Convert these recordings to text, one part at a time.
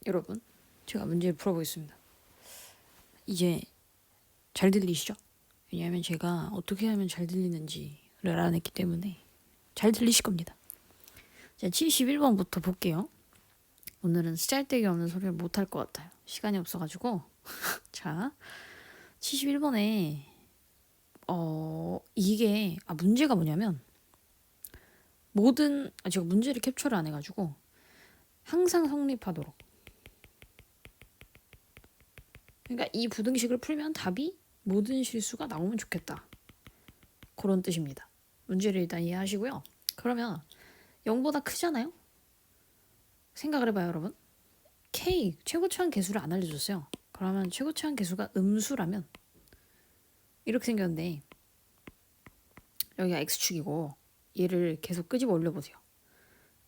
여러분, 제가 문제를 풀어보겠습니다. 이제 잘 들리시죠? 왜냐하면 제가 어떻게 하면 잘 들리는지를 알아냈기 때문에 잘 들리실 겁니다. 자, 71번부터 볼게요. 오늘은 쓰잘데기 없는 소리를 못할 것 같아요. 시간이 없어가지고. 자, 71번에 이게 문제가 뭐냐면 제가 문제를 캡처를 안 해가지고 항상 성립하도록, 그러니까 이 부등식을 풀면 답이 모든 실수가 나오면 좋겠다, 그런 뜻입니다. 문제를 일단 이해하시고요. 그러면 0보다 크잖아요? 생각을 해봐요, 여러분. K 최고치환 계수를 안 알려줬어요. 그러면 최고치환 계수가 음수라면 이렇게 생겼는데, 여기가 X축이고 얘를 계속 끄집어 올려보세요.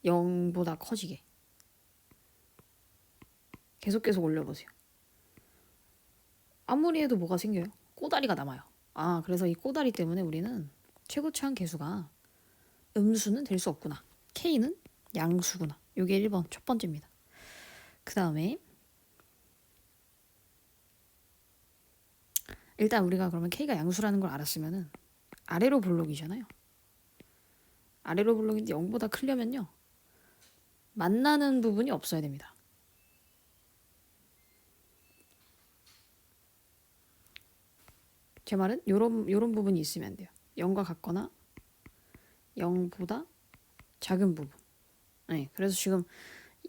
0보다 커지게 계속 올려보세요. 아무리 해도 뭐가 생겨요? 꼬다리가 남아요. 그래서 이 꼬다리 때문에 우리는 최고치환 계수가 음수는 될 수 없구나. K는 양수구나. 이게 1번 첫 번째입니다. 그 다음에 일단 우리가 그러면 K가 양수라는 걸 알았으면은 아래로 볼록이잖아요. 아래로 볼록인데 0보다 크려면요, 만나는 부분이 없어야 됩니다. 제 말은 요런 부분이 있으면 안 돼요. 0과 같거나 0보다 작은 부분. 네, 그래서 지금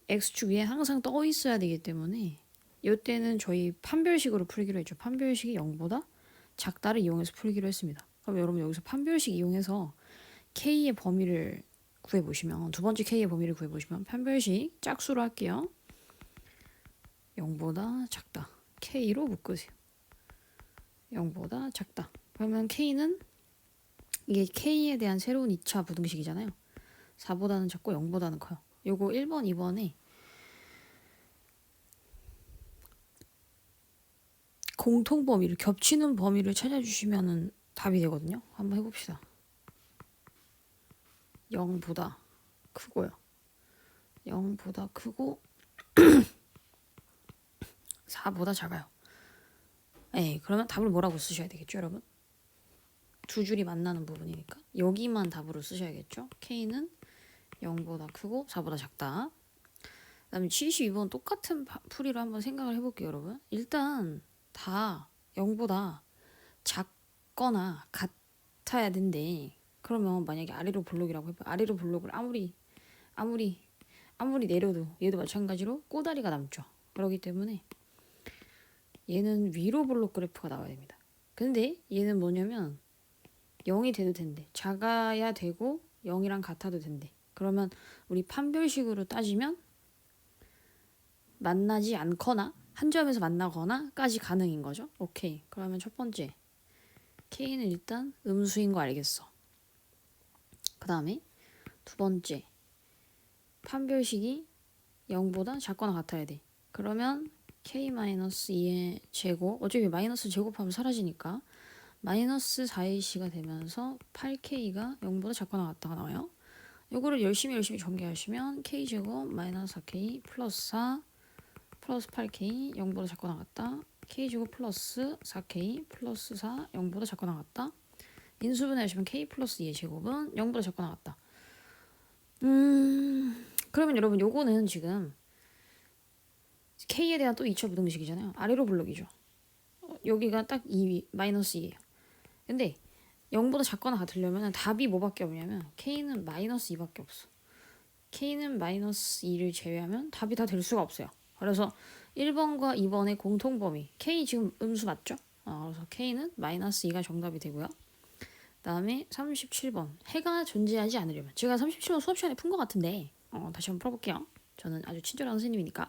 X축 위에 항상 떠 있어야 되기 때문에 이때는 저희 판별식으로 풀기로 했죠. 판별식이 0보다 작다를 이용해서 풀기로 했습니다. 그럼 여러분 여기서 판별식 이용해서 K의 범위를 구해보시면, 두 번째 K의 범위를 구해보시면 판별식 짝수로 할게요. 0보다 작다. K로 묶으세요. 0보다 작다. 그러면 K는, 이게 K에 대한 새로운 2차 부등식이잖아요. 4보다는 작고 0보다는 커요. 요거 1번, 2번에 공통 범위를, 겹치는 범위를 찾아주시면 답이 되거든요. 한번 해봅시다. 0보다 크고요. 0보다 크고 4보다 작아요. 그러면 답을 뭐라고 쓰셔야 되겠죠, 여러분? 두 줄이 만나는 부분이니까 여기만 답으로 쓰셔야겠죠. K는 0보다 크고 4보다 작다. 그 다음에 72번 똑같은 풀이로 한번 생각을 해볼게요, 여러분. 일단 다 0보다 작거나 같아야 된대. 그러면 만약에 아래로 볼록이라고 해봐요. 아래로 볼록을 아무리 내려도 얘도 마찬가지로 꼬다리가 남죠. 그렇기 때문에 얘는 위로 볼록 그래프가 나와야 됩니다. 근데 얘는 뭐냐면 0이 돼도 된대. 작아야 되고 0이랑 같아도 된대. 그러면 우리 판별식으로 따지면 만나지 않거나 한 점에서 만나거나까지 가능인 거죠. 오케이. 그러면 첫 번째 K는 일단 음수인 거 알겠어. 그 다음에 두 번째, 판별식이 0보다 작거나 같아야 돼. 그러면 K-2의 제곱, 어차피 마이너스 제곱하면 사라지니까 마이너스 4AC가 되면서 8K가 0보다 작거나 같다가 나와요. 요거를 열심히 전개하시면 K제곱 마이너스 4K 플러스 4 플러스 8K 0보다 작거나 같다. K제곱 플러스 4K 플러스 4 0보다 작거나 같다. 인수분해 하시면 K 플러스 2의 제곱은 0보다 작거나 같다. 그러면 여러분 요거는 지금 K에 대한 또 2차 부등식이잖아요. 아래로 블록이죠. 여기가 딱 2, 마이너스 2예요. 근데 0보다 작거나 같으려면 답이 뭐밖에 없냐면 K는 마이너스 2밖에 없어. K는 마이너스 2를 제외하면 답이 다 될 수가 없어요. 그래서 1번과 2번의 공통범위, K 지금 음수 맞죠? 그래서 K는 마이너스 2가 정답이 되고요. 그 다음에 37번, 해가 존재하지 않으려면, 제가 37번 수업 시간에 푼 것 같은데 다시 한번 풀어볼게요. 저는 아주 친절한 선생님이니까.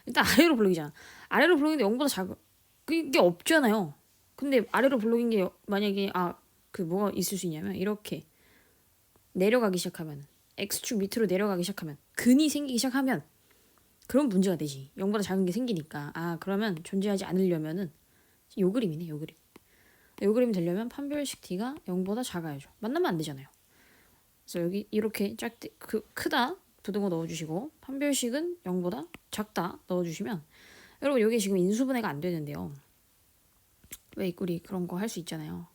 일단 아래로 블록이잖아. 아래로 블록인데 0보다 작은 그게 없잖아요. 근데 아래로 블록인 게 만약에 뭐가 있을 수 있냐면, 이렇게 내려가기 시작하면, X축 밑으로 내려가기 시작하면, 근이 생기기 시작하면 그런 문제가 되지. 0보다 작은 게 생기니까. 그러면 존재하지 않으려면은 요 그림이네, 요 그림. 요 그림이 되려면 판별식 T가 0보다 작아야죠. 만나면 안 되잖아요. 그래서 여기 이렇게 크다 부등호 넣어주시고 판별식은 0보다 작다 넣어주시면 여러분 여기 지금 인수분해가 안 되는데요. 왜 우리 그런 거 할 수 있잖아요.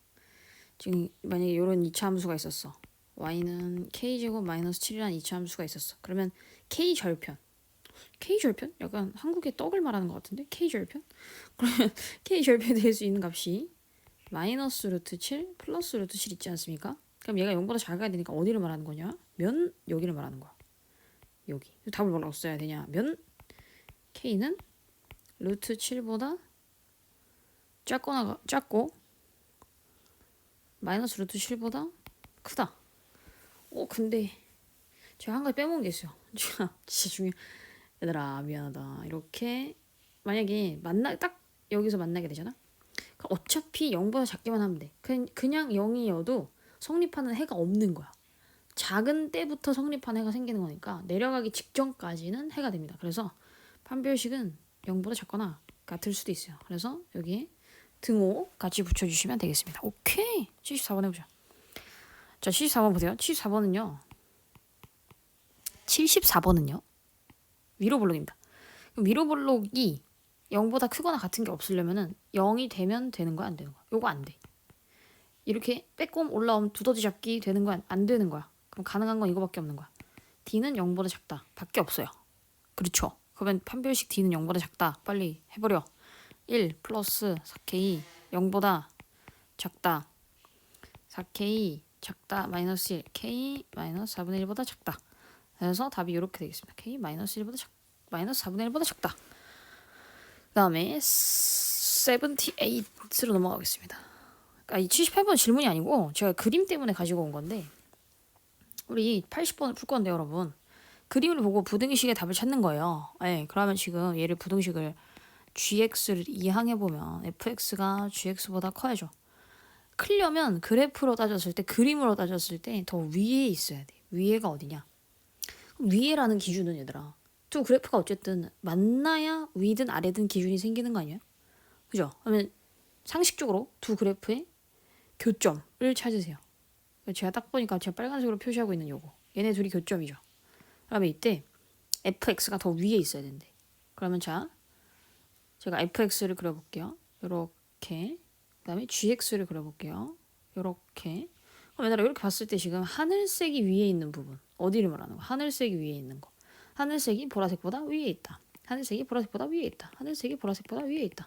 지금 만약에 이런 2차 함수가 있었어. y는 k제곱 마이너스 7이라는 2차 함수가 있었어. 그러면 k절편. k절편? 약간 한국의 떡을 말하는 것 같은데? k절편? 그러면 k절편이 될 수 있는 값이 마이너스 루트 7 플러스 루트 7 있지 않습니까? 그럼 얘가 0보다 작아야 되니까 어디를 말하는 거냐? 면 여기를 말하는 거야. 여기. 답을 뭐라고 써야 되냐? 면 k는 루트 7보다 작고 마이너스 루트 7보다 크다. 근데 제가 한 가지 빼먹은 게 있어요. 진짜 중요해. 얘들아 미안하다. 이렇게 만약에 딱 여기서 만나게 되잖아. 어차피 0보다 작게만 하면 돼. 그냥 0이어도 성립하는 해가 없는 거야. 작은 때부터 성립하는 해가 생기는 거니까 내려가기 직전까지는 해가 됩니다. 그래서 판별식은 0보다 작거나 같을 수도 있어요. 그래서 여기에 등호 같이 붙여주시면 되겠습니다. 오케이. 74번 해보자. 자, 74번 보세요. 74번은요. 위로블록입니다. 위로블록이 0보다 크거나 같은 게 없으려면은 0이 되면 되는 거야, 안 되는 거야? 요거 안 돼. 이렇게 빼꼼 올라오면 두더지 잡기 되는 거야, 안 되는 거야? 그럼 가능한 건 이거밖에 없는 거야. D는 0보다 작다. 밖에 없어요. 그렇죠? 그러면 판별식 D는 0보다 작다. 빨리 해버려. 1 플러스 4K 0보다 작다. 4K 작다. 마이너스 1 K 마이너스 4분의 1보다 작다. 그래서 답이 이렇게 되겠습니다. K 마이너스 1보다 마이너스 4분의 1보다 작다. 그 다음에 78으로 넘어가겠습니다. 이 78번 질문이 아니고 제가 그림 때문에 가지고 온 건데 우리 80번을 풀 건데 여러분 그림을 보고 부등식의 답을 찾는 거예요. 네, 그러면 지금 얘를 부등식을 gx를 이항해보면 fx가 gx보다 커야죠. 크려면 그래프로 따졌을 때 그림으로 따졌을 때 더 위에 있어야 돼. 위에가 어디냐? 위에라는 기준은 얘들아 두 그래프가 어쨌든 만나야 위든 아래든 기준이 생기는 거 아니에요? 그죠? 그러면 상식적으로 두 그래프의 교점을 찾으세요. 제가 딱 보니까 제가 빨간색으로 표시하고 있는 요거 얘네 둘이 교점이죠. 그러면 이때 fx가 더 위에 있어야 된대. 그러면 자 제가 fx를 그려볼게요. 요렇게 그 다음에 gx를 그려볼게요. 요렇게 그럼 얘들아 이렇게 봤을 때 지금 하늘색이 위에 있는 부분 어디를 말하는 거야? 하늘색이 위에 있는 거. 하늘색이 보라색보다 위에 있다. 하늘색이 보라색보다 위에 있다. 하늘색이 보라색보다 위에 있다.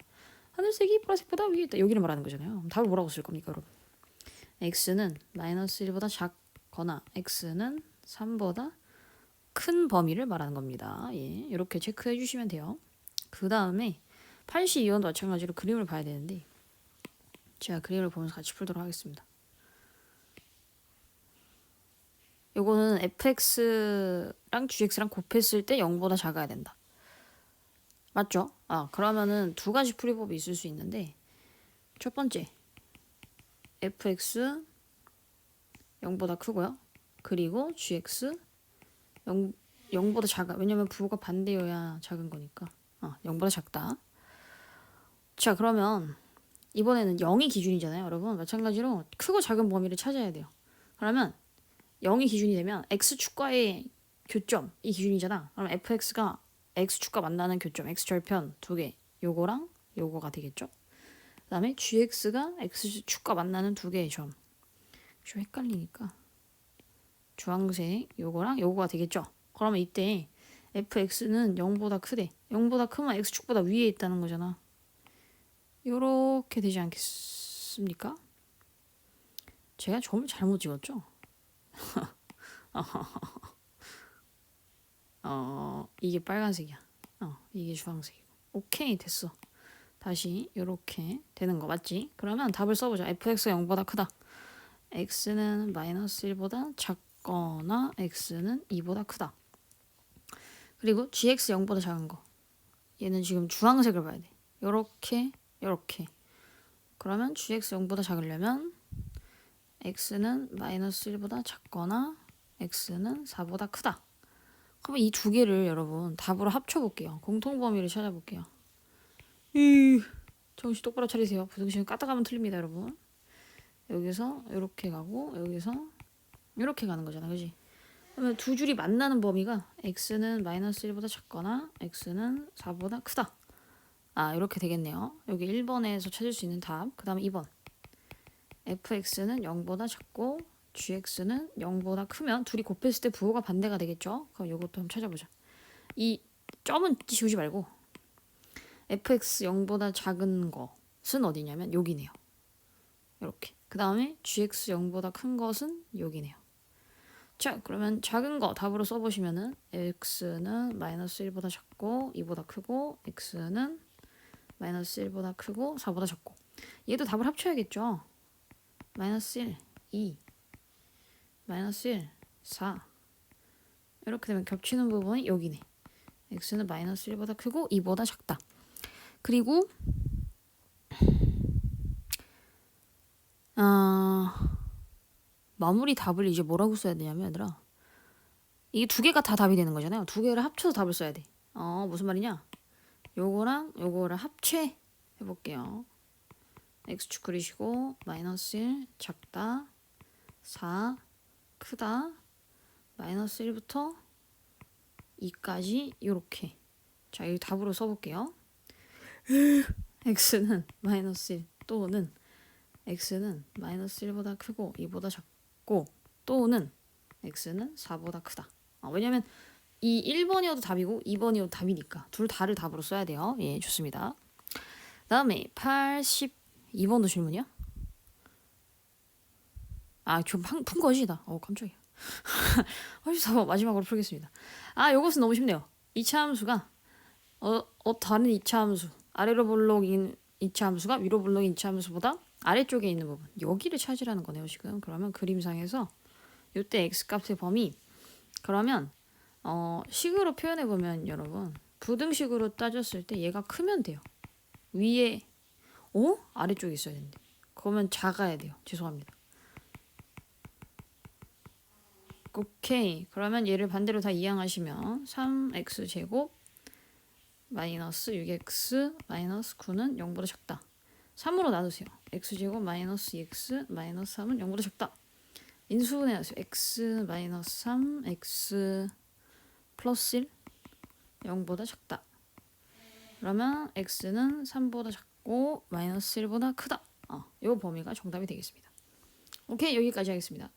하늘색이 보라색보다 위에 있다. 여기를 말하는 거잖아요. 그럼 답을 뭐라고 쓸 겁니까 여러분? x는 마이너스 1보다 작거나 x는 3보다 큰 범위를 말하는 겁니다. 예, 이렇게 체크해 주시면 돼요. 그 다음에 82번도 마찬가지로 그림을 봐야 되는데 제가 그림을 보면서 같이 풀도록 하겠습니다. 요거는 fx랑 gx랑 곱했을 때 0보다 작아야 된다. 맞죠? 그러면은 두 가지 풀이법이 있을 수 있는데 첫 번째 fx 0보다 크고요. 그리고 gx 0보다 작아. 왜냐면 부호가 반대여야 작은 거니까. 0보다 작다. 자, 그러면 이번에는 0이 기준이잖아요, 여러분. 마찬가지로 크고 작은 범위를 찾아야 돼요. 그러면 0이 기준이 되면 x축과의 교점이 기준이잖아. 그럼 fx가 x축과 만나는 교점, x절편 두 개. 요거랑 요거가 되겠죠. 그 다음에 gx가 x축과 만나는 두 개의 점. 좀 헷갈리니까 주황색 요거랑 요거가 되겠죠. 그러면 이때 fx는 0보다 크대. 0보다 크면 x축보다 위에 있다는 거잖아. 요렇게 되지 않겠습니까? 제가 점을 잘못 찍었죠? 이게 빨간색이야. 이게 주황색이고. 오케이, 됐어. 다시 요렇게 되는 거 맞지? 그러면 답을 써보자. fx가 0보다 크다. x는 마이너스 1보다 작거나 x는 2보다 크다. 그리고 gx 0보다 작은 거. 얘는 지금 주황색을 봐야 돼. 요렇게 요렇게. 그러면 gx 0보다 작으려면 x는 마이너스 1보다 작거나 x는 4보다 크다. 그러면 이 두 개를 여러분 답으로 합쳐볼게요. 공통범위를 찾아볼게요. 정신 똑바로 차리세요. 부등식은 까딱하면 틀립니다, 여러분. 여기서 이렇게 가고 여기서 이렇게 가는 거잖아, 그지? 그러면 두 줄이 만나는 범위가 x는 마이너스 1보다 작거나 x는 4보다 크다. 이렇게 되겠네요. 여기 1번에서 찾을 수 있는 답. 그 다음에 2번. fx는 0보다 작고 gx는 0보다 크면 둘이 곱했을 때 부호가 반대가 되겠죠. 그럼 이것도 한번 찾아보자. 이 점은 지우지 말고 fx 0보다 작은 것은 어디냐면 여기네요. 이렇게. 그 다음에 gx 0보다 큰 것은 여기네요. 자, 그러면 작은 거 답으로 써보시면은 x는 마이너스 1보다 작고 2보다 크고 x는 마이너스 1보다 크고 4보다 작고 얘도 답을 합쳐야겠죠. 마이너스 1, 2, 마이너스 1, 4 이렇게 되면 겹치는 부분이 여기네. x는 마이너스 1보다 크고 2보다 작다. 그리고 마무리 답을 이제 뭐라고 써야 되냐면 얘들아 이게 두 개가 다 답이 되는 거잖아요. 두 개를 합쳐서 답을 써야 돼. 무슨 말이냐? 요거랑 요거를 합체 해볼게요. x축 그리시고 마이너스 1 작다 4 크다 마이너스 1부터 2까지 요렇게. 자, 이 답으로 써볼게요. x는 마이너스 1 또는 x는 마이너스 1보다 크고 2보다 작고 또는 x는 4보다 크다. 왜냐면 이 1번이어도 답이고 2번이어도 답이니까 둘 다를 답으로 써야 돼요. 예, 좋습니다. 다음에 82번도 질문이야? 좀 푼 거지 나. 깜짝이야. 84번 마지막으로 풀겠습니다. 요것은 너무 쉽네요. 2차 함수가 다른 2차 함수 아래로 볼록인 2차 함수가 위로 볼록인 2차 함수보다 아래쪽에 있는 부분 여기를 찾으라는 거네요 지금. 그러면 그림상에서 이때 x 값의 범위 그러면 식으로 표현해 보면 여러분 부등식으로 따졌을 때 얘가 크면 돼요. 위에 아래쪽에 있어야 되는데 그러면 작아야 돼요. 죄송합니다. 오케이. 그러면 얘를 반대로 다 이항하시면 3x제곱 마이너스 6x 마이너스 9는 0보다 작다. 3으로 나누세요. x제곱 마이너스 2x 마이너스 3은 0보다 작다. 인수분해하세요. x 마이너스 3 x 플러스 1 0보다 작다. 그러면 x는 3보다 작고 마이너스 1보다 크다. 이 범위가 정답이 되겠습니다. 오케이, 여기까지 하겠습니다.